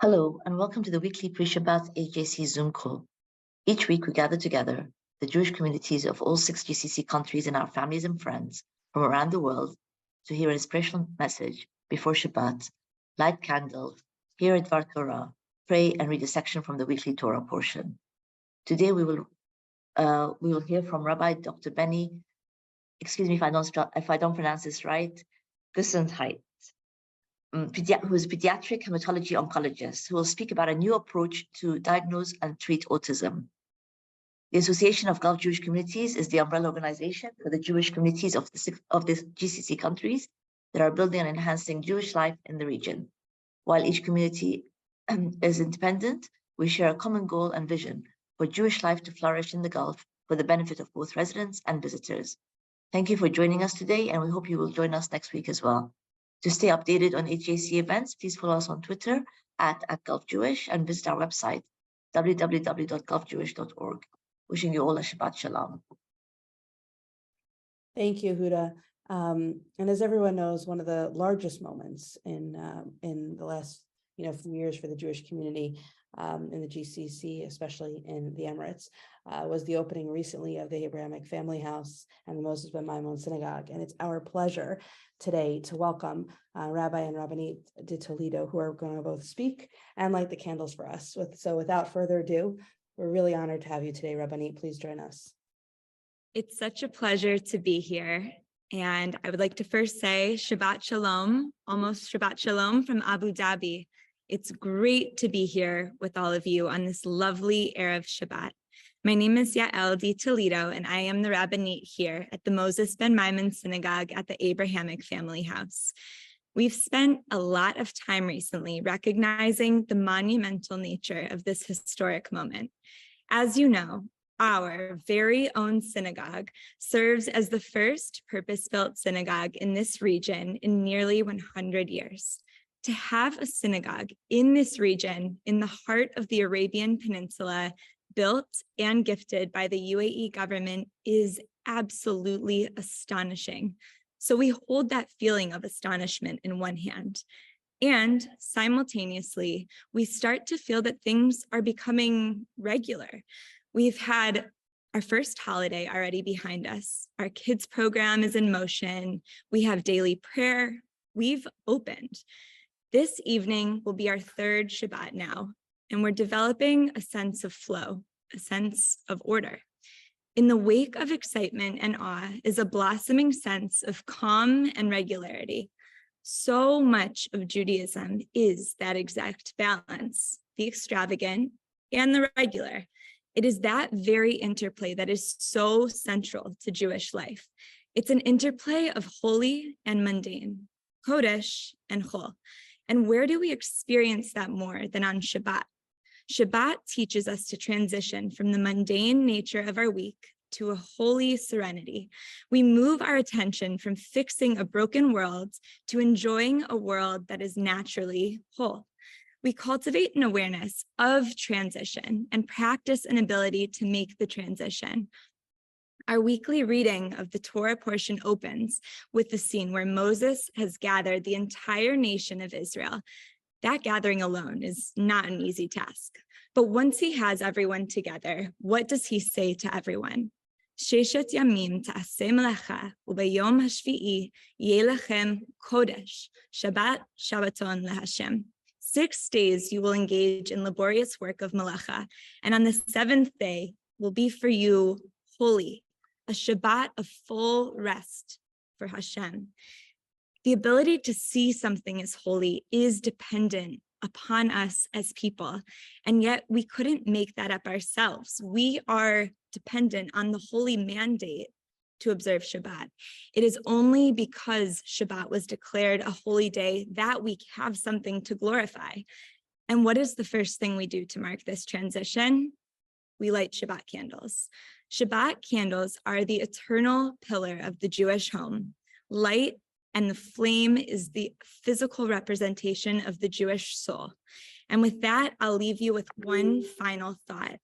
Hello, and welcome to the weekly Pre-Shabbat AGJC Zoom call. Each week we gather together, the Jewish communities of all 6 GCC countries and our families and friends from around the world, to hear an inspirational message before Shabbat, light candles, hear a Dvar Torah, pray, and read a section from the weekly Torah portion. Today we will hear from Rabbi Dr. Benny, excuse me if I don't pronounce this right, Gesundheit, who is a pediatric hematology oncologist, who will speak about a new approach to diagnose and treat autism. The Association of Gulf Jewish Communities is the umbrella organization for the Jewish communities of the GCC countries that are building and enhancing Jewish life in the region. While each community is independent, we share a common goal and vision for Jewish life to flourish in the Gulf for the benefit of both residents and visitors. Thank you for joining us today, and we hope you will join us next week as well. To stay updated on AGJC events, please follow us on Twitter at GulfJewish and visit our website, www.gulfjewish.org. Wishing you all a Shabbat Shalom. Thank you, Huda. And as everyone knows, one of the largest moments in the last few years for the Jewish community in the GCC, especially in the Emirates, was the opening recently of the Abrahamic Family House and the Moses ben Maimon Synagogue. And it's our pleasure today to welcome Rabbi and Rabbanit de Toledo, who are going to both speak and light the candles for us. So without further ado, we're really honored to have you today, Rabbanit. Please join us. It's such a pleasure to be here. And I would like to first say Shabbat Shalom, almost Shabbat Shalom from Abu Dhabi. It's great to be here with all of you on this lovely Erev Shabbat. My name is Yael de Toledo, and I am the Rabbanit here at the Moses ben Maimon Synagogue at the Abrahamic Family House. We've spent a lot of time recently recognizing the monumental nature of this historic moment. As you know, our very own synagogue serves as the first purpose-built synagogue in this region in nearly 100 years. To have a synagogue in this region, in the heart of the Arabian Peninsula, built and gifted by the UAE government is absolutely astonishing. So we hold that feeling of astonishment in one hand, and simultaneously, we start to feel that things are becoming regular. We've had our first holiday already behind us. Our kids program is in motion. We have daily prayer. We've opened. This evening will be our third Shabbat now, and we're developing a sense of flow, a sense of order. In the wake of excitement and awe is a blossoming sense of calm and regularity. So much of Judaism is that exact balance, the extravagant and the regular. It is that very interplay that is so central to Jewish life. It's an interplay of holy and mundane, Kodesh and Chol. And where do we experience that more than on Shabbat? Shabbat teaches us to transition from the mundane nature of our week to a holy serenity. We move our attention from fixing a broken world to enjoying a world that is naturally whole. We cultivate an awareness of transition and practice an ability to make the transition. Our weekly reading of the Torah portion opens with the scene where Moses has gathered the entire nation of Israel. That gathering alone is not an easy task. But once he has everyone together, what does he say to everyone? Sheshet yamim ta'aseh melacha, ubeyom hashvi'i yeh lechem kodesh, Shabbat Shabbaton leHashem. 6 days you will engage in laborious work of melacha, and on the 7th day will be for you holy, a Shabbat of full rest for Hashem. The ability to see something as holy is dependent upon us as people, and yet we couldn't make that up ourselves. We are dependent on the holy mandate to observe Shabbat. It is only because Shabbat was declared a holy day that we have something to glorify. And what is the first thing we do to mark this transition? We light Shabbat candles. Shabbat candles are the eternal pillar of the Jewish home. Light and the flame is the physical representation of the Jewish soul. And with that, I'll leave you with one final thought.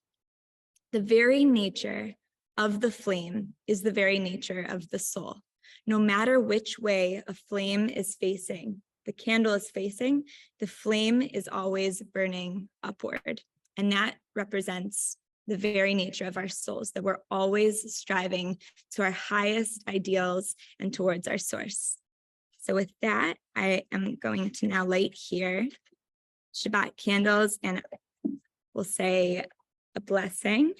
The very nature of the flame is the very nature of the soul. No matter which way a flame is facing, the candle is facing, the flame is always burning upward. And that represents the very nature of our souls, that we're always striving to our highest ideals and towards our source. So with that, I am going to now light here Shabbat candles, and we'll say a blessing.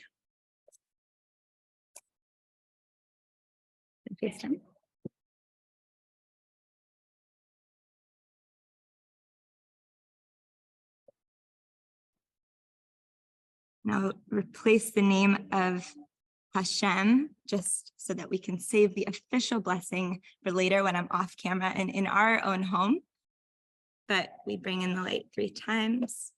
Now replace the name of Hashem, just so that we can save the official blessing for later when I'm off camera and in our own home. But we bring in the light 3 times.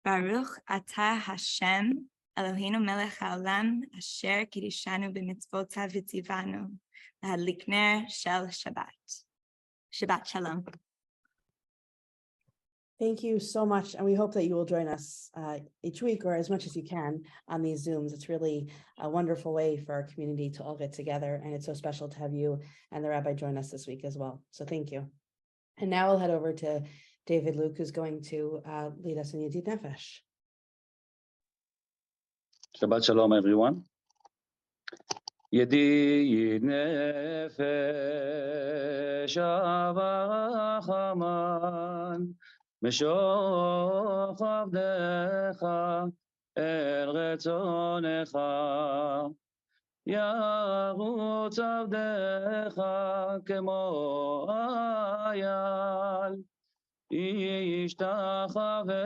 Baruch atah Hashem, Eloheinu melech haolam, asher kirishanu b'mitzvotav v'tzivanu, lahadlik ner shel Shabbat. Shabbat shalom. Thank you so much. And we hope that you will join us each week or as much as you can on these Zooms. It's really a wonderful way for our community to all get together. And it's so special to have you and the rabbi join us this week as well. So thank you. And now I'll head over to David Luke, who's going to lead us in Yedid Nefesh. Shabbat shalom, everyone. Yedid Nefesh Avachaman משוך עבדך אל רצונך, ירוץ עבדך כמו אייל, ישתחווה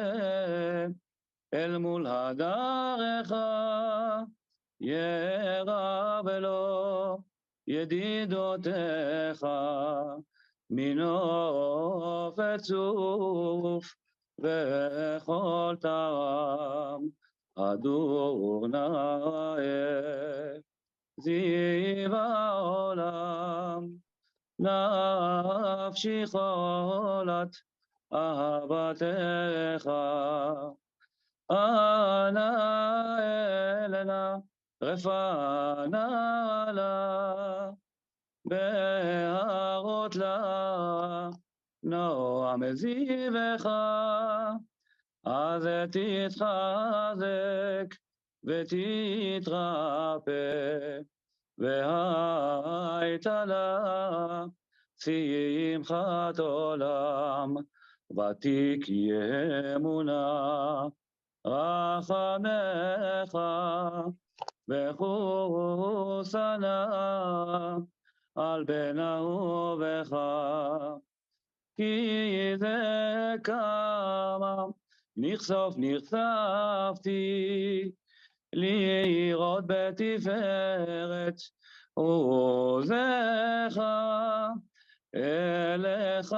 אל מול הדרך, ירב לו ידידותיך, מנוף וצוף וכל טעם, אדוני זיו העולם, נפשי חולת אהבתך, אנא אלנה רפאה לה, בהרות לה נועם זיווך, אז תתחזק ותתרפא, והייתה לה שמחת עולם, ותקי אמונה רחמך וחוסנה על בן אהובך, כי זה כמה נחשפתי לראות בתפארת עוזך, אליך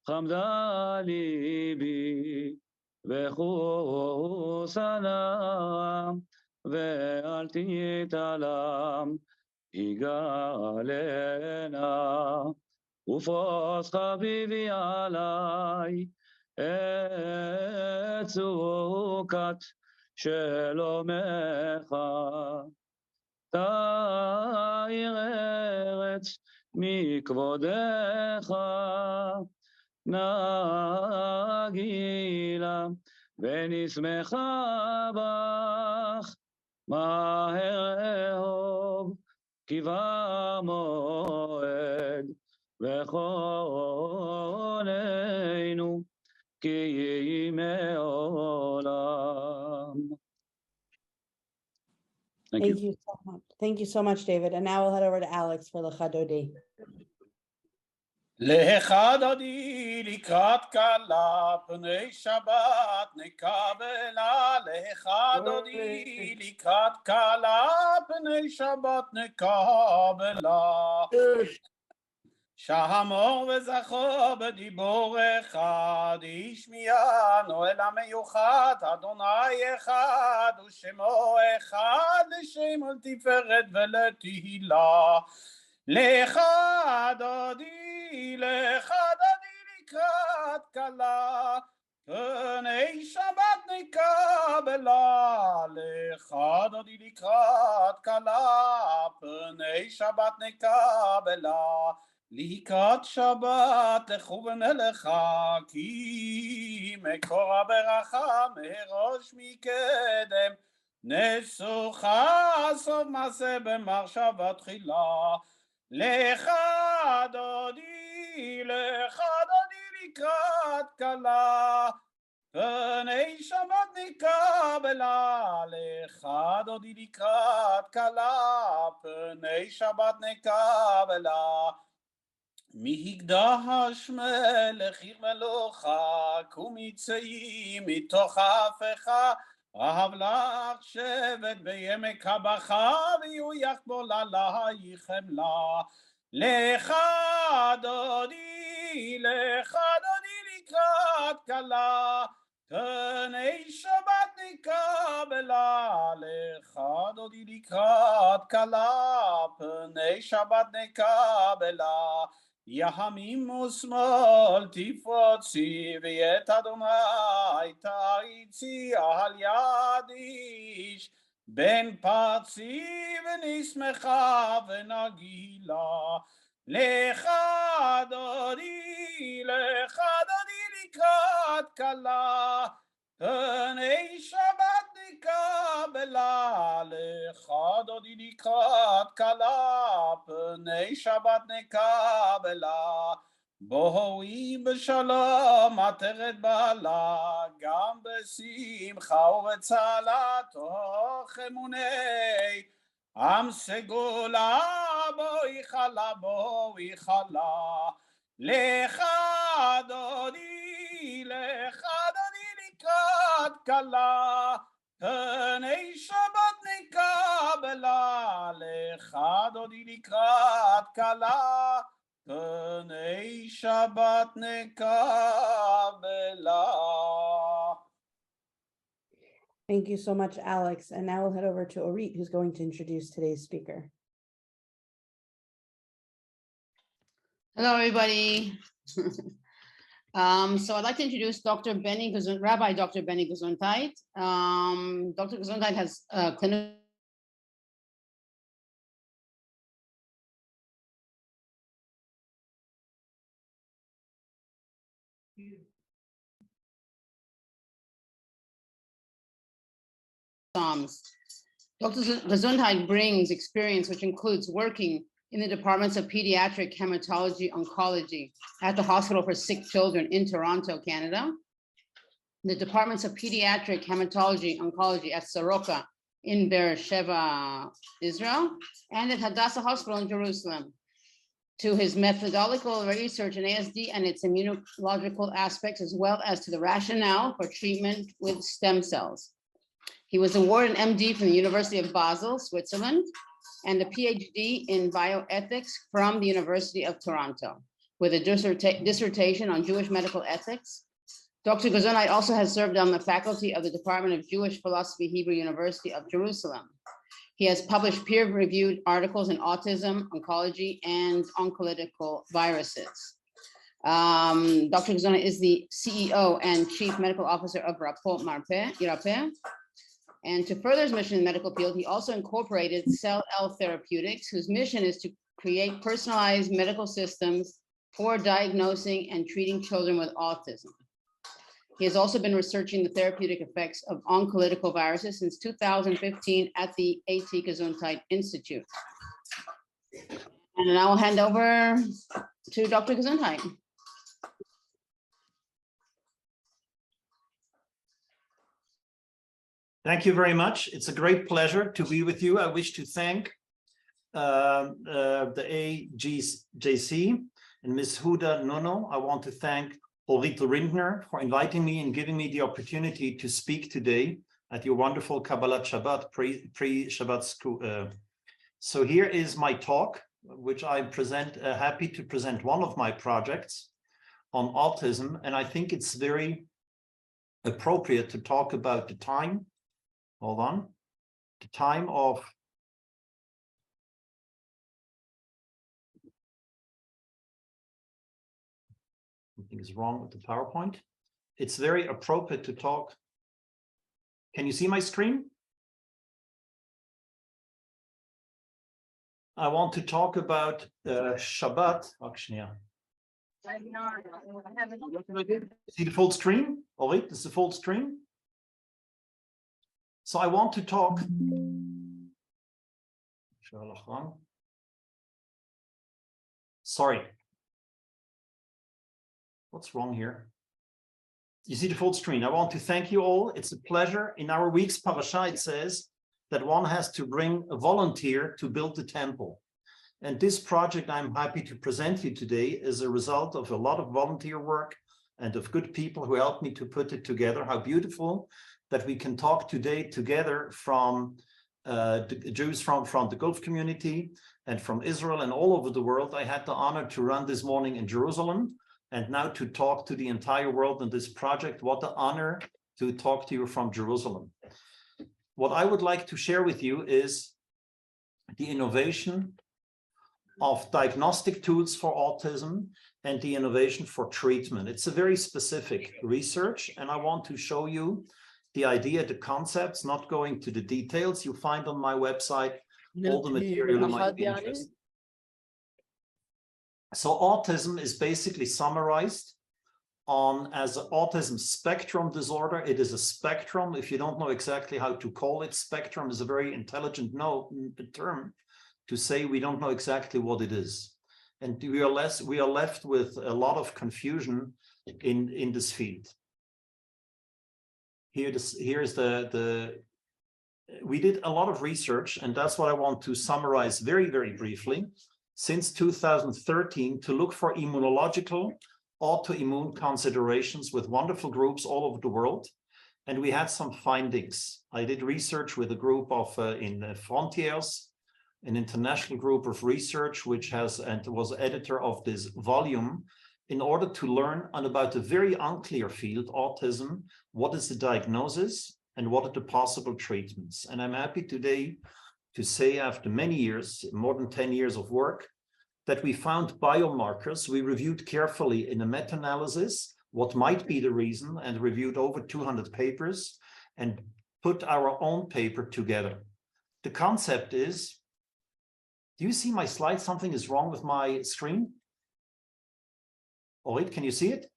חמדה ליבי וחוסנה, ואל תתעלם יגאלנה, ופרוס חביבי עלי את סוכת שלומך, תאיר ארץ מכבודך, נגילה ונשמחה בך, מהר אהוב כי במועד, וכוננו כי ימי עולם. Thank you. you so much. Thank you so much, David. And now we'll head over to Alex for Lecha Dodi. Lecha Dodi לקראת כלה, פני שבת נקבלה. Lecha Dodi לקראת כלה, פני שבת נקבלה. שהמור וזכור בדיבור אחד, ישמיענו אל המיוחד, אדוני אחד, ושמו אחד, לשם ולתפארת ולתהילה. lecha dodi לקראת כלה, פני שבת נקבלה. lecha dodi לקראת כלה, פני שבת נקבלה. לקראת שבת לכוון אליך, כי מקור הברכה מראש מקדם, נסוכה סוף מעשה במחשבה תחילה. לך דודי לקראת כלה, פני שבת נקבלה. לך דודי לקראת כלה, פני שבת נקבלה. מהקדש מלך עיר מלוכה, קומי צאי מתוך ההפכה, אהב לך שבט בימי קבחה, ויויך בול עלייך חמלה. לך דודי לקראת כלה, פני שבת נקבלה. לך דודי לקראת כלה, פני שבת נקבלה. ימין ושמאל תפרוצי, ואת אדוני תריצי על יד איש, בין פרצי ונשמחה ונגילה. לך דודי לקראת כלה, פני שבת נקבלה. לך דודי לקראת כלה, פני שבת נקבלה. בואי בשלום עטרת בעלה, גם בשמחה ובצהלה, תוך אמוני עם סגולה. בואי חלה. לך דודי לקראת כלה, פני שבת נקבלה. לך דודי לקראת כלה, פני שבת נקבלה. Thank you so much, Alex. And now we'll head over to Orit, who's going to introduce today's speaker. Hello, everybody. So I'd like to introduce Rabbi Dr. Benny Gesundheit. Dr. Gesundheit has clinical Psalms. Dr. Gesundheit brings experience which includes working in the departments of pediatric hematology oncology at the Hospital for Sick Children in Toronto, Canada, the departments of pediatric hematology oncology at Soroka in Beersheba, Israel, and at Hadassah Hospital in Jerusalem. To his methodological research in ASD and its immunological aspects, as well as to the rationale for treatment with stem cells. He was awarded an MD from the University of Basel, Switzerland, and a PhD in bioethics from the University of Toronto, with a dissertation on Jewish medical ethics. Dr. Gesundheit also has served on the faculty of the Department of Jewish Philosophy, Hebrew University of Jerusalem. He has published peer-reviewed articles in autism, oncology, and oncolytical viruses. Dr. Gesundheit is the CEO and Chief Medical Officer of Rapport Irapeh. And to further his mission in the medical field, he also incorporated Cell L Therapeutics, whose mission is to create personalized medical systems for diagnosing and treating children with autism. He has also been researching the therapeutic effects of oncolytical viruses since 2015 at the AT Gesundheit Institute. And I will hand over to Dr. Gesundheit. Thank you very much. It's a great pleasure to be with you. I wish to thank the AGJC and Ms. Huda Nono. I want to thank Orit Rindner for inviting me and giving me the opportunity to speak today at your wonderful Kabbalat Shabbat, pre-Shabbat school. So here is my talk, which I happy to present one of my projects on autism. And I think it's very appropriate to talk about the time. Hold on. The time of something is wrong with the PowerPoint. It's very appropriate to talk. Can you see my screen? I want to talk about Shabbat. See the full screen? All right, this is the full screen. So I want to talk. Sorry. What's wrong here? You see the full screen. I want to thank you all. It's a pleasure. In our week's parasha, it says that one has to bring a volunteer to build the temple. And this project I'm happy to present you today is a result of a lot of volunteer work and of good people who helped me to put it together. How beautiful that we can talk today together from the Jews from the Gulf community and from Israel and all over the world. I had the honor to run this morning in Jerusalem and now to talk to the entire world in this project. What an honor to talk to you from Jerusalem. What I would like to share with you is the innovation of diagnostic tools for autism and the innovation for treatment. It's a very specific research, and I want to show you the idea, the concepts, not going to the details. You find on my website all the material you might be interested. So autism is basically summarized as an autism spectrum disorder. It is a spectrum. If you don't know exactly how to call it, spectrum is a very intelligent term to say we don't know exactly what it is. And we are left with a lot of confusion in this field. Here's we did a lot of research, and that's what I want to summarize very, very briefly. Since 2013, to look for immunological autoimmune considerations with wonderful groups all over the world. And we had some findings. I did research with a group of in Frontiers, an international group of research, which has and was editor of this volume, in order to learn about a very unclear field, autism. What is the diagnosis and what are the possible treatments? And I'm happy today to say, after many years, more than 10 years of work, that we found biomarkers. We reviewed carefully in a meta-analysis what might be the reason and reviewed over 200 papers and put our own paper together. The concept is, do you see my slide? Something is wrong with my screen. Orit, can you see it?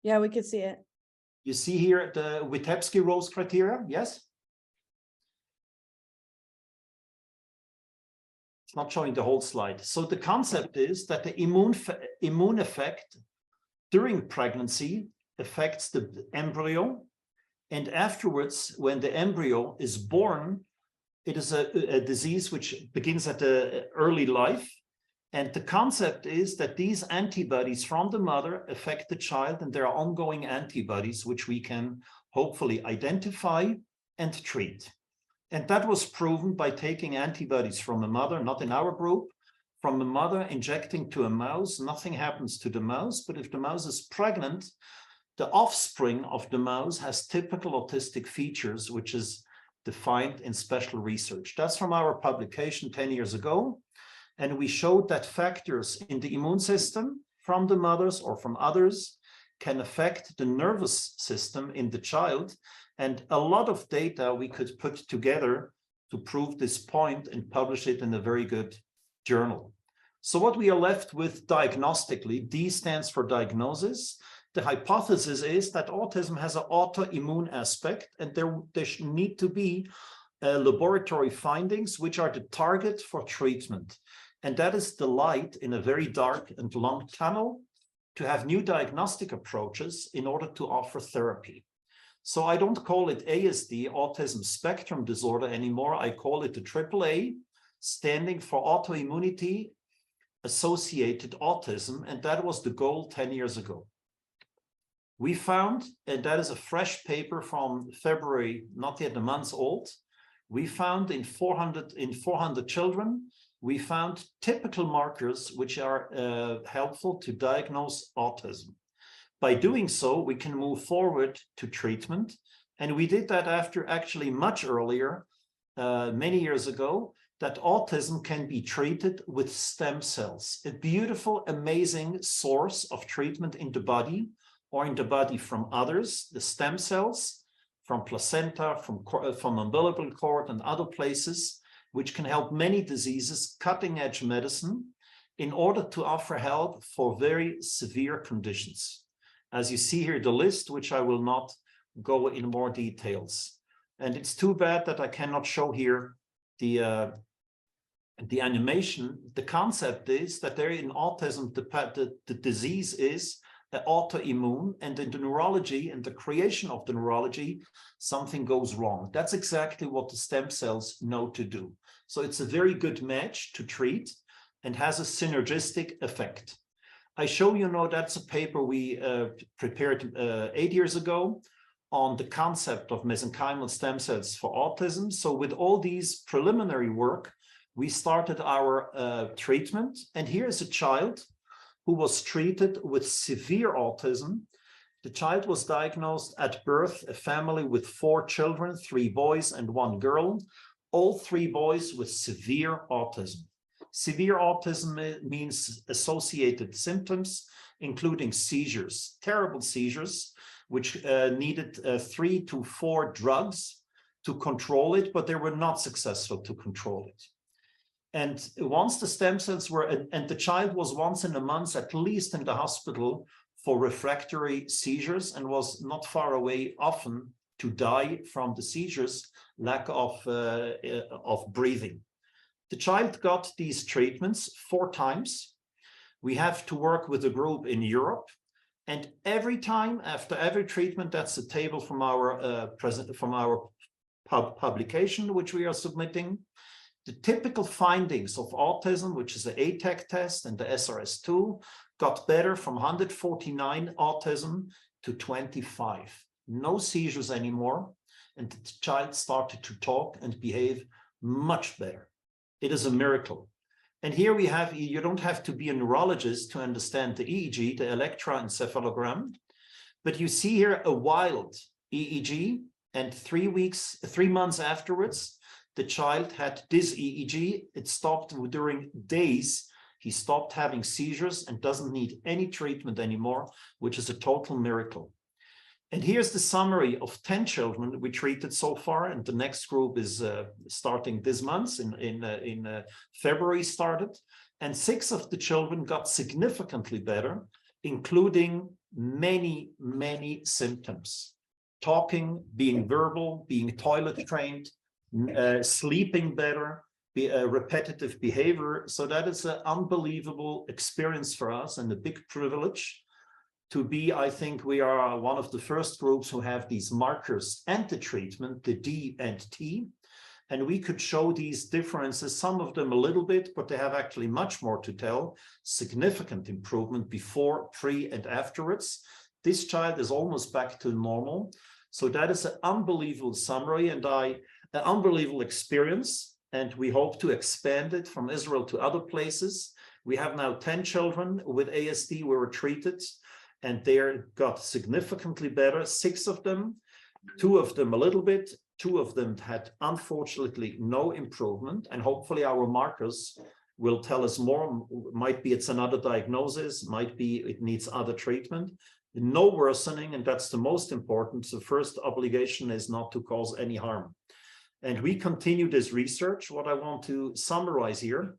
Yeah, we can see it. You see here the Witebsky-Rose criteria, yes? It's not showing the whole slide. So the concept is that the immune effect during pregnancy affects the embryo, and afterwards, when the embryo is born, it is a disease which begins at the early life. And the concept is that these antibodies from the mother affect the child, and there are ongoing antibodies which we can hopefully identify and treat. And that was proven by taking antibodies from a mother, not in our group, from a mother injecting to a mouse. Nothing happens to the mouse, but if the mouse is pregnant, the offspring of the mouse has typical autistic features, which is defined in special research. That's from our publication 10 years ago. And we showed that factors in the immune system from the mothers or from others can affect the nervous system in the child. And a lot of data we could put together to prove this point and publish it in a very good journal. So what we are left with diagnostically, D stands for diagnosis. The hypothesis is that autism has an autoimmune aspect, and there need to be laboratory findings which are the target for treatment. And that is the light in a very dark and long tunnel to have new diagnostic approaches in order to offer therapy. So I don't call it ASD, autism spectrum disorder, anymore. I call it the AAA, standing for autoimmunity associated autism. And that was the goal 10 years ago. We found, and that is a fresh paper from February, not yet a month old, we found in 400 children, we found typical markers which are helpful to diagnose autism. By doing so, we can move forward to treatment. And we did that after actually much earlier, many years ago, that autism can be treated with stem cells, a beautiful, amazing source of treatment in the body or in the body from others, the stem cells from placenta, from umbilical cord and other places which can help many diseases, cutting-edge medicine, in order to offer help for very severe conditions. As you see here, the list, which I will not go in more details. And it's too bad that I cannot show here the animation. The concept is that there in autism, the disease is autoimmune, and in the neurology and the creation of the neurology, something goes wrong. That's exactly what the stem cells know to do. So it's a very good match to treat and has a synergistic effect. I show you now that's a paper we prepared 8 years ago on the concept of mesenchymal stem cells for autism. So with all these preliminary work, we started our treatment. And here's a child who was treated with severe autism. The child was diagnosed at birth, a family with 4 children, 3 boys and 1 girl, all 3 boys with severe autism. Severe autism means associated symptoms, including seizures, terrible seizures, which needed 3 to 4 drugs to control it, but they were not successful to control it. And once the stem cells were, and the child was once in a month at least in the hospital for refractory seizures and was not far away often to die from the seizures, lack of breathing. The child got these treatments 4 times. We have to work with a group in Europe. And every time after every treatment, that's a table from our publication, which we are submitting. The typical findings of autism, which is the ATAC test and the SRS-2, got better from 149 autism to 25. No seizures anymore. And the child started to talk and behave much better. It is a miracle. And here we have, you don't have to be a neurologist to understand the EEG, the electroencephalogram, but you see here a wild EEG, and 3 months afterwards, the child had this EEG. It stopped during days. He stopped having seizures and doesn't need any treatment anymore, which is a total miracle. And here's the summary of 10 children we treated so far, and the next group is starting this month, in February started, and 6 of the children got significantly better, including many, many symptoms. Talking, being verbal, being toilet trained, sleeping better, repetitive behavior. So that is an unbelievable experience for us and a big privilege to be. I think we are one of the first groups who have these markers and the treatment, the D and T, and we could show these differences, some of them a little bit, but they have actually much more to tell. Significant improvement before, pre, and afterwards. This child is almost back to normal. So that is an unbelievable summary and an unbelievable experience, and we hope to expand it from Israel to other places. We have now 10 children with ASD who were treated, and they got significantly better. 6 of them, 2 of them a little bit, 2 of them had unfortunately no improvement, and hopefully our markers will tell us more. Might be it's another diagnosis, might be it needs other treatment. No worsening, and that's the most important. The first obligation is not to cause any harm. And we continue this research. What I want to summarize here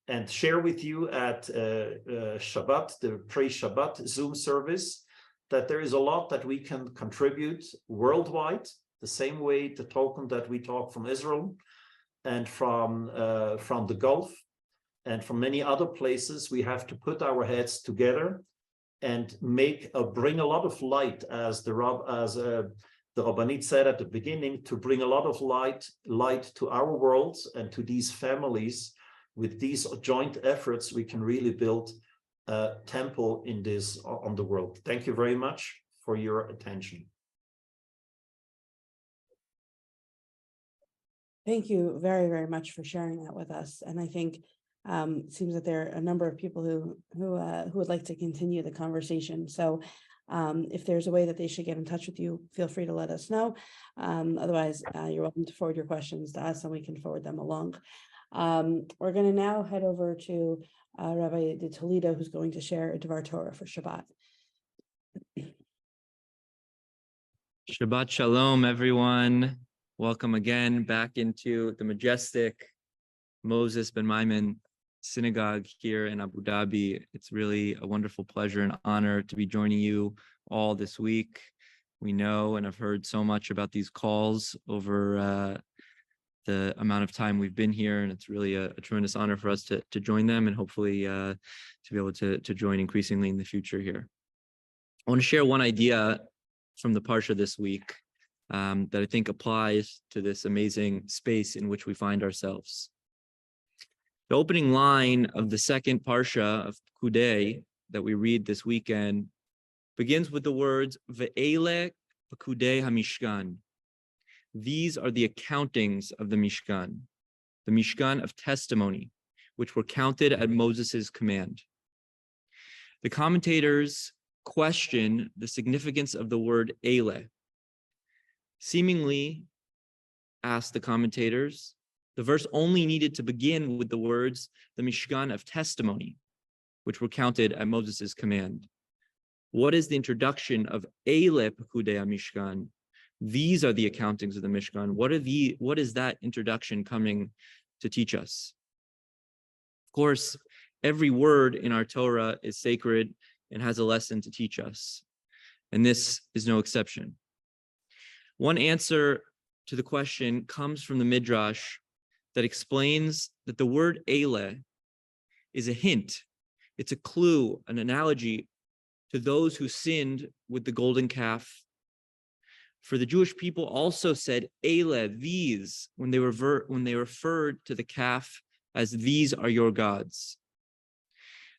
and share with you at Shabbat, the Pre-Shabbat Zoom service, that there is a lot that we can contribute worldwide, the same way the token that we talk from Israel and from the Gulf and from many other places. We have to put our heads together and bring a lot of light, as the Rabbanit said at the beginning, to bring a lot of light to our worlds and to these families. With these joint efforts, we can really build a temple on the world. Thank you very much for your attention. Thank you very, very much for sharing that with us. And I think it seems that there are a number of people who would like to continue the conversation. So if there's a way that they should get in touch with you, feel free to let us know. Otherwise, you're welcome to forward your questions to us and we can forward them along. We're going to now head over to Rabbi de Toledo, who's going to share a Dvar Torah for Shabbat. Shabbat Shalom, everyone. Welcome again back into the majestic Moses Ben Maimon Synagogue here in Abu Dhabi. It's really a wonderful pleasure and honor to be joining you all this week. We know and have heard so much about these calls over the amount of time we've been here, and it's really a tremendous honor for us to join them and hopefully to be able to join increasingly in the future here. I want to share one idea from the Parsha this week that I think applies to this amazing space in which we find ourselves. The opening line of the second Parsha of Pekudei that we read this weekend begins with the words, Ve'ele Pekudei HaMishkan. These are the accountings of the Mishkan of testimony, which were counted at Moses' command. The commentators question the significance of the word Ele. Seemingly, ask the commentators, the verse only needed to begin with the words, the Mishkan of testimony, which were counted at Moses' command. What is the introduction of Ele Pekudei HaMishkan? These are the accountings of the Mishkan. What is that introduction coming to teach us? Of course, every word in our Torah is sacred and has a lesson to teach us. And this is no exception. One answer to the question comes from the Midrash that explains that the word Ele is a hint. It's a clue, an analogy to those who sinned with the golden calf. For the Jewish people also said Ele, these, when they referred to the calf as these are your gods.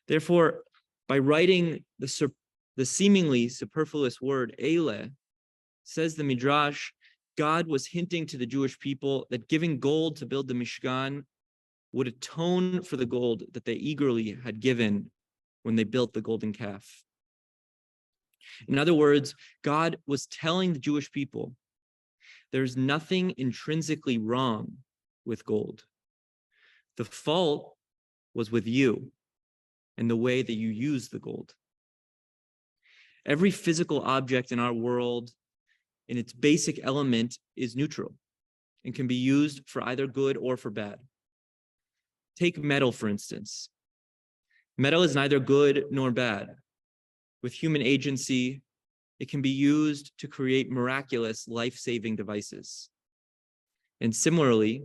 Therefore, by writing the seemingly superfluous word Ele, says the Midrash, God was hinting to the Jewish people that giving gold to build the Mishkan would atone for the gold that they eagerly had given when they built the golden calf. In other words, God was telling the Jewish people, there's nothing intrinsically wrong with gold. The fault was with you and the way that you use the gold. Every physical object in our world, in its basic element, is neutral and can be used for either good or for bad. Take metal, for instance. Metal is neither good nor bad. With human agency, it can be used to create miraculous life-saving devices. And similarly,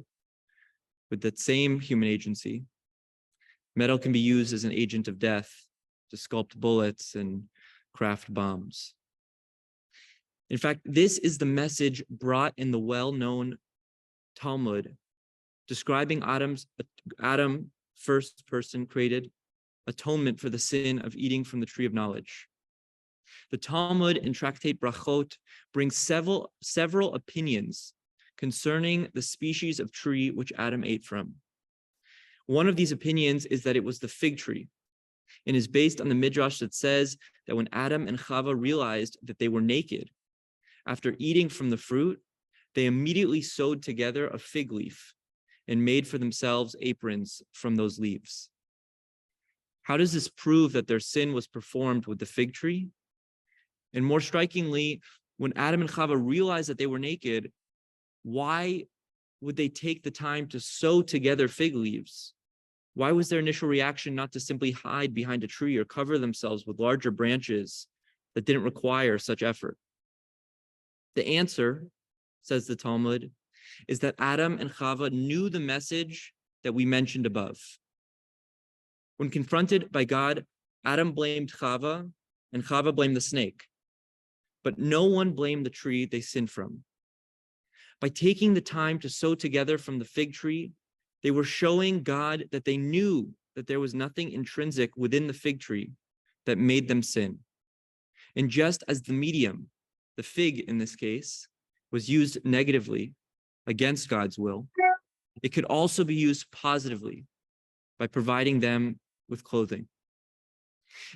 with that same human agency, metal can be used as an agent of death to sculpt bullets and craft bombs. In fact, this is the message brought in the well-known Talmud, describing Adam, first person created, atonement for the sin of eating from the tree of knowledge. The Talmud in Tractate Brachot brings several opinions concerning the species of tree which Adam ate from. One of these opinions is that it was the fig tree, and is based on the Midrash that says that when Adam and Chava realized that they were naked, after eating from the fruit, they immediately sewed together a fig leaf and made for themselves aprons from those leaves. How does this prove that their sin was performed with the fig tree? And more strikingly, when Adam and Chava realized that they were naked, why would they take the time to sew together fig leaves? Why was their initial reaction not to simply hide behind a tree or cover themselves with larger branches that didn't require such effort? The answer, says the Talmud, is that Adam and Chava knew the message that we mentioned above. When confronted by God, Adam blamed Chava and Chava blamed the snake, but no one blamed the tree they sinned from. By taking the time to sew together from the fig tree, they were showing God that they knew that there was nothing intrinsic within the fig tree that made them sin. And just as the medium, the fig in this case, was used negatively against God's will, it could also be used positively by providing them with clothing.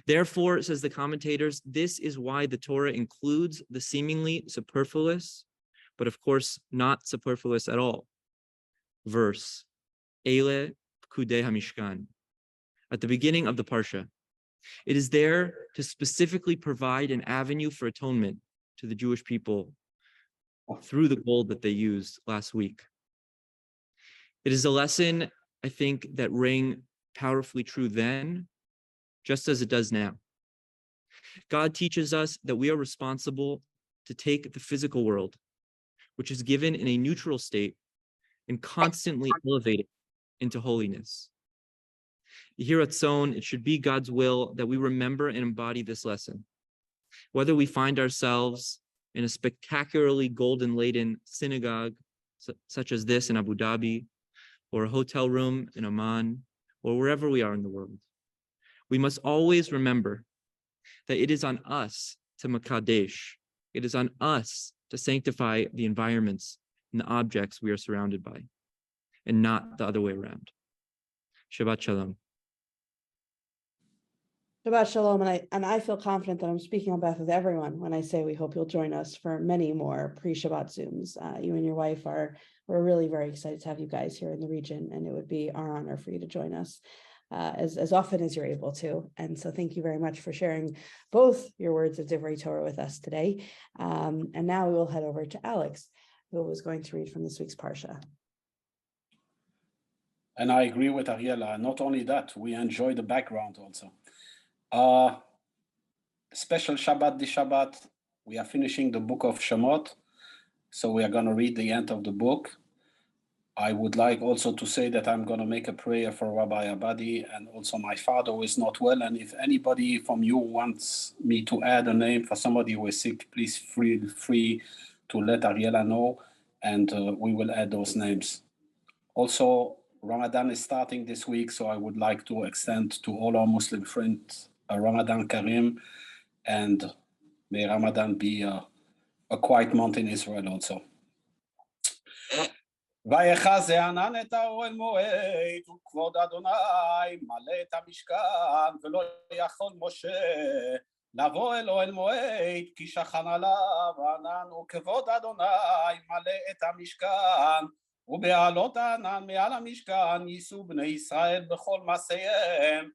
Therefore, says the commentators, this is why the Torah includes the seemingly superfluous, but of course not superfluous at all, verse, Ele Pekudei HaMishkan, at the beginning of the Parsha. It is there to specifically provide an avenue for atonement to the Jewish people through the gold that they used last week. It is a lesson I think, that rang powerfully true then, just as it does now. God teaches us that we are responsible to take the physical world, which is given in a neutral state, and constantly elevate it into holiness. Here at Tzon, it should be God's will that we remember and embody this lesson. Whether we find ourselves in a spectacularly golden-laden synagogue, such as this in Abu Dhabi, or a hotel room in Oman, or wherever we are in the world, we must always remember that it is on us to Makadesh. It is on us to sanctify the environments and the objects we are surrounded by, and not the other way around. Shabbat Shalom. Shabbat Shalom, and I feel confident that I'm speaking on behalf of everyone when I say we hope you'll join us for many more pre-Shabbat Zooms. You and your wife we're really very excited to have you guys here in the region, and it would be our honor for you to join us as often as you're able to. And so thank you very much for sharing both your words of Divrei Torah with us today. And now we will head over to Alex, who was going to read from this week's Parsha. And I agree with Ariela. Not only that, we enjoy the background also. Special Shabbat this Shabbat, we are finishing the book of Shemot, so we are going to read the end of the book. I would like also to say that I'm going to make a prayer for Rabbi Abadi and also my father who is not well, and if anybody from you wants me to add a name for somebody who is sick, please feel free to let Ariela know, and we will add those names. Also, Ramadan is starting this week, so I would like to extend to all our Muslim friends a Ramadan Kareem, and may Ramadan be a quiet month in Israel also. ויחז הענן את האוהל מועד, וכבוד אדוני מלא את המשכן, ולא יכול משה לבוא אל אוהל מועד, כי שכן עליו הענן, וכבוד אדוני מלא את המשכן, ובעלות הענן מעל המשכן ייסעו בני ישראל בכל מעשיהם,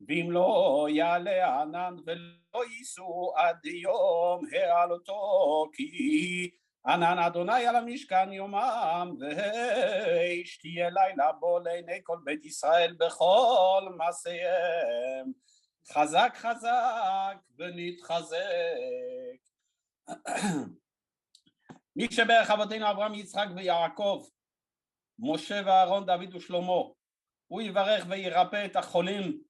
ואם לא יעלה הענן ולא ייסעו עד יום העלותו, כי ענן אדוני על המשכן יומם, והשתהיה לילה בו לעיני כל בית ישראל בכל מעשיהם. חזק חזק ונתחזק. מי שברך אבותינו אברהם יצחק ויעקב, משה ואהרון דוד ושלמה, הוא יברך וירפא את החולים,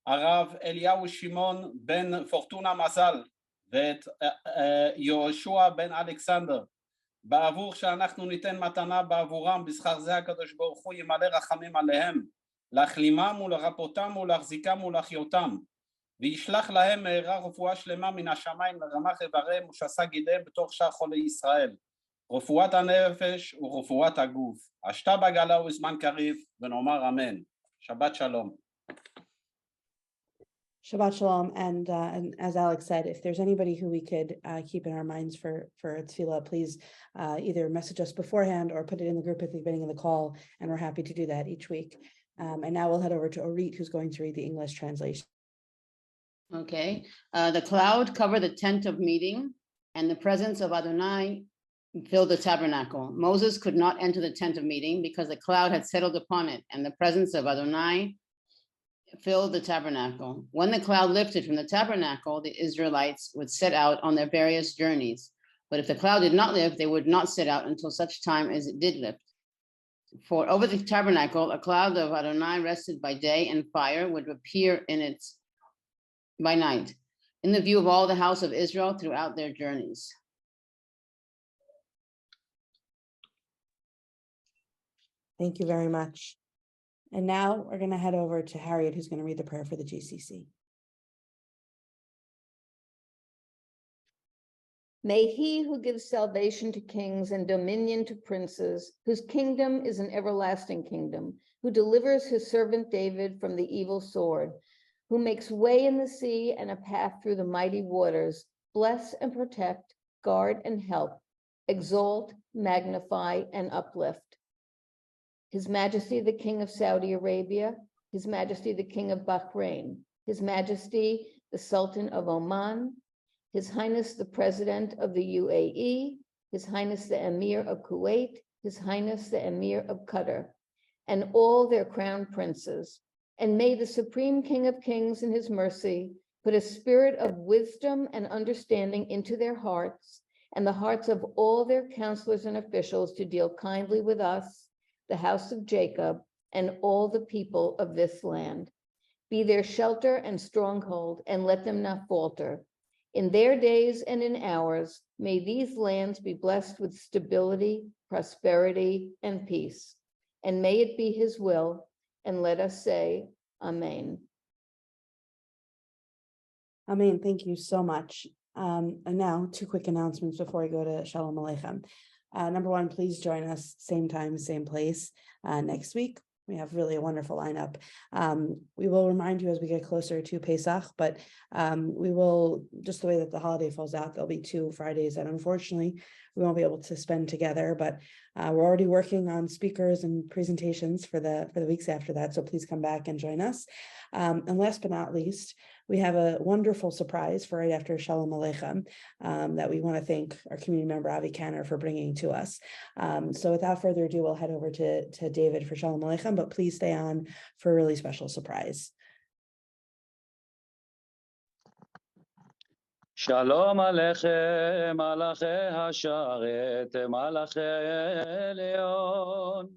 הרב אליהו שמעון בן פורטונה מזל, ואת יהושע בן אלכסנדר, בעבור שאנחנו ניתן מתנה בעבורם, בשכר זה הקדוש ברוך הוא ימלא רחמים עליהם, להחלימם ולרפאותם ולהחזיקם ולהחיותם, וישלח להם מהרה רפואה שלמה מן השמיים לרמ"ח איבריהם ושס"ה גידיהם בתוך שאר חולי ישראל, רפואת הנפש ורפואת הגוף. השתה בגאולה וזמן קריב, ונאמר אמן. שבת שלום. Shabbat Shalom, and as Alex said, if there's anybody who we could keep in our minds for tefillah, please either message us beforehand or put it in the group at the beginning of the call, and we're happy to do that each week. And now we'll head over to Orit, who's going to read the English translation. Okay, the cloud covered the tent of meeting, and the presence of Adonai filled the tabernacle. Moses could not enter the tent of meeting because the cloud had settled upon it, and the presence of Adonai filled the tabernacle. When the cloud lifted from the tabernacle, the Israelites would set out on their various journeys. But if the cloud did not lift, they would not set out until such time as it did lift. For over the tabernacle, a cloud of Adonai rested by day, and fire would appear in it by night, in the view of all the house of Israel throughout their journeys. Thank you very much. And now we're going to head over to Harriet, who's going to read the prayer for the GCC. May he who gives salvation to kings and dominion to princes, whose kingdom is an everlasting kingdom, who delivers his servant David from the evil sword, who makes way in the sea and a path through the mighty waters, bless and protect, guard and help, exalt, magnify, and uplift. His Majesty, the King of Saudi Arabia, His Majesty, the King of Bahrain, His Majesty, the Sultan of Oman, His Highness, the President of the UAE, His Highness, the Emir of Kuwait, His Highness, the Emir of Qatar, and all their crown princes. And may the Supreme King of Kings in his mercy put a spirit of wisdom and understanding into their hearts and the hearts of all their counselors and officials to deal kindly with us, the house of Jacob, and all the people of this land. Be their shelter and stronghold, and let them not falter. In their days and in ours, may these lands be blessed with stability, prosperity, and peace. And may it be his will, and let us say, Amen. Amen. Thank you so much. And now 2 quick announcements before we go to Shalom Aleichem. Number one, please join us same time, same place next week. We have really a wonderful lineup. We will remind you as we get closer to Pesach, but we will, just the way that the holiday falls out, there'll be 2 Fridays that unfortunately we won't be able to spend together, but we're already working on speakers and presentations for the weeks after that. So please come back and join us. And last but not least, we have a wonderful surprise for right after Shalom Aleichem that we want to thank our community member Avi Kanner for bringing to us. So without further ado, we'll head over to David for Shalom Aleichem, but please stay on for a really special surprise. Shalom Aleichem, Malachi Hasharet, Malachi Leon.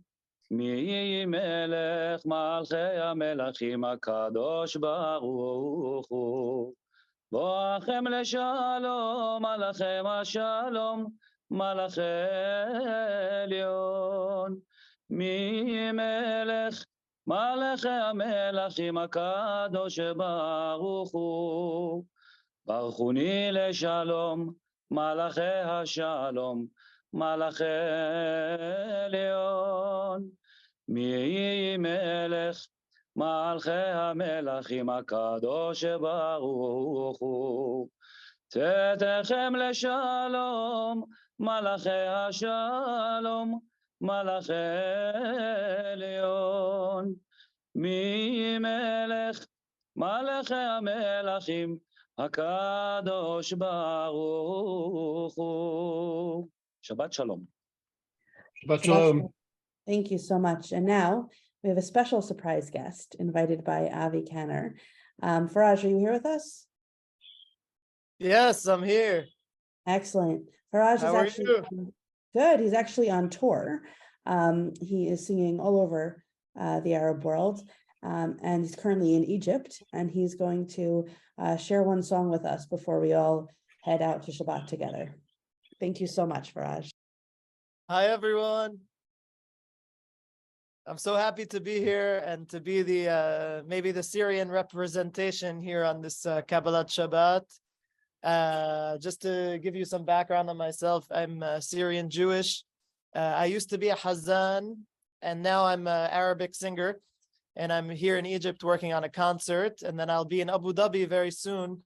Mi melech Malachi HaMelachim HaKadosh Baruch Hu. Boachem leShalom, Malachem HaShalom, Malachi Leon. Mi melech Malachi HaMelachim HaKadosh Baruch Hu. ברכוני לשלום, מלאכי השלום, מלאכי עליון. מי יהי מלך, מלכי המלכים הקדוש ברוך הוא. צאתכם לשלום, מלאכי השלום, מלאכי עליון. מי מלך, מלאכי המלכים, HaKadosh Baruch Hu. Shabbat Shalom. Shabbat Shalom. Thank you so much. And now we have a special surprise guest invited by Avi Kanner. Faraj, are you here with us? Yes, I'm here. Excellent. Faraj is actually good. He's actually on tour. He is singing all over the Arab world. And he's currently in Egypt, and he's going to share one song with us before we all head out to Shabbat together. Thank you so much, Faraj. Hi, everyone. I'm so happy to be here and to be the maybe the Syrian representation here on this Kabbalat Shabbat. Just to give you some background on myself, I'm Syrian Jewish. I used to be a Hazan, and now I'm an Arabic singer. And I'm here in Egypt working on a concert, and then I'll be in Abu Dhabi very soon.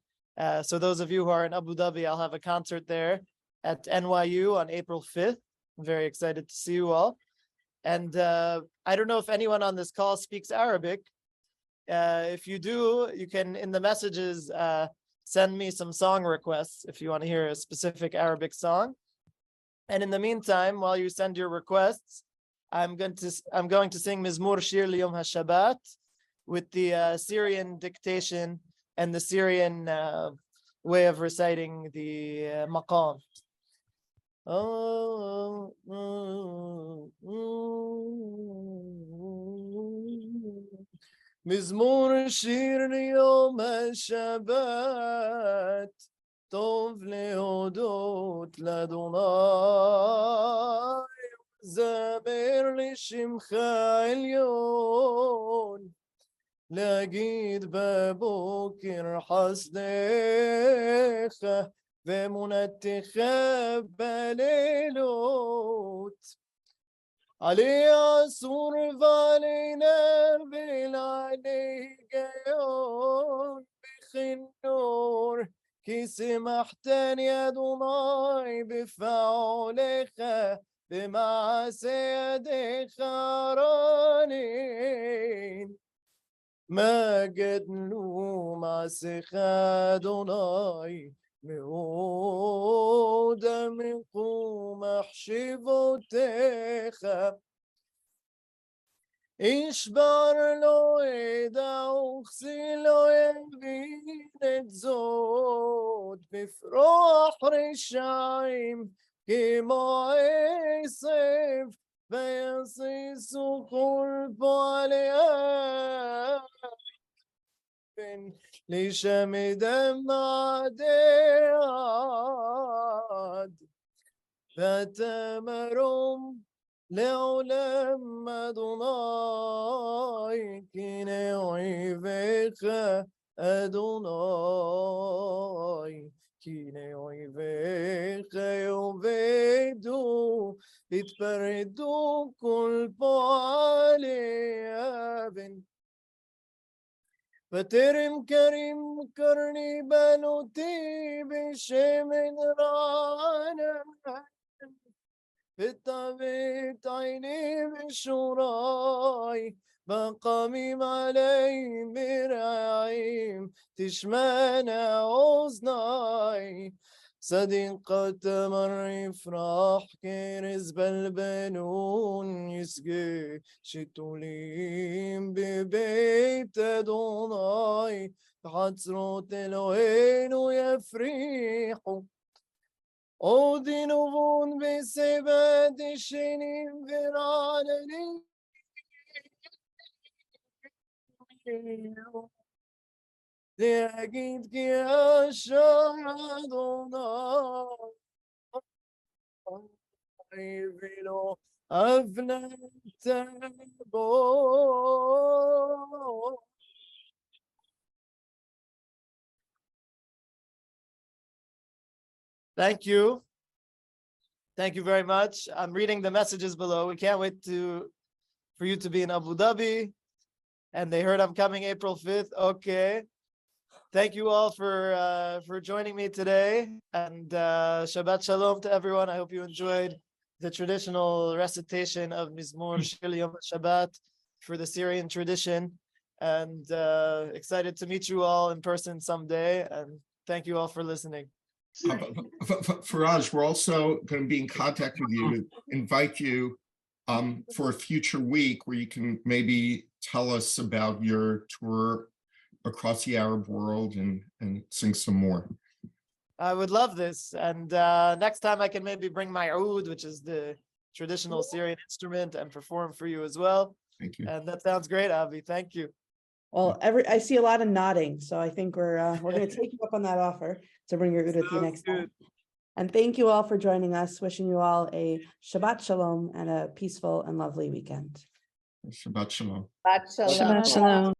So those of you who are in Abu Dhabi, I'll have a concert there at NYU on April 5th. I'm very excited to see you all. And I don't know if anyone on this call speaks Arabic. If you do, you can, in the messages, send me some song requests if you want to hear a specific Arabic song. And in the meantime, while you send your requests, I'm going to sing Mizmur Shir Liyom HaShabbat with the Syrian dictation and the Syrian way of reciting the maqam. Mizmur Shir Liyom HaShabbat Tov lehodot l'Adonai זמר לשמך עליון, להגיד בבוקר חסדך ואמונתך בלילות. עלי עשור ועלי נר ולעלי היגיון בכינור, כי שמחתני אדוני בפעולך במעשה ידיך רונן. מה גדלו מעשיך אדוני, מאוד עמקו מחשבותיך. ישבר לו עדה וכסילו יבין את זאת, בפרוח רשעים כמו עשב, ויסיסו כל פועליהם, לשמדם עדי עד, ותמרום לעולם אדוני, כי הנה אויביך אדוני, כי הנה אויביך יאבדו, יתפרדו כל פועלי אבן. בטרם כרים קרני בנותי בשמן רענן, ותבט עיני בשורי, בקמים עלי מרעים, תשמענה אוזני. صديقة مر يفرح كرز بالبنون يسقي شتوليم ببيت أدوناي بعصرة الوين ويفرحوا عودي نبون بسبات الشنين فرعانين להגיד כי השם אדוני ולא אבנת בו. Thank you. Thank you very much. I'm reading the messages below. We can't wait for you to be in Abu Dhabi. And they heard I'm coming April 5th. Okay. Thank you all for joining me today. And Shabbat Shalom to everyone. I hope you enjoyed the traditional recitation of Mizmor Shir Yom Shabbat for the Syrian tradition. And excited to meet you all in person someday. And thank you all for listening. Faraz, we're also going to be in contact with you to invite you for a future week where you can maybe tell us about your tour across the Arab world and sing some more. I would love this. And next time I can maybe bring my oud, which is the traditional Syrian instrument, and perform for you as well. Thank you. And that sounds great, Avi. Thank you. Well, I see a lot of nodding, so I think we're going to take you up on that offer to bring your oud with you next time. And thank you all for joining us. Wishing you all a Shabbat Shalom and a peaceful and lovely weekend. Shabbat Shalom. Shabbat Shalom. Shabbat Shalom.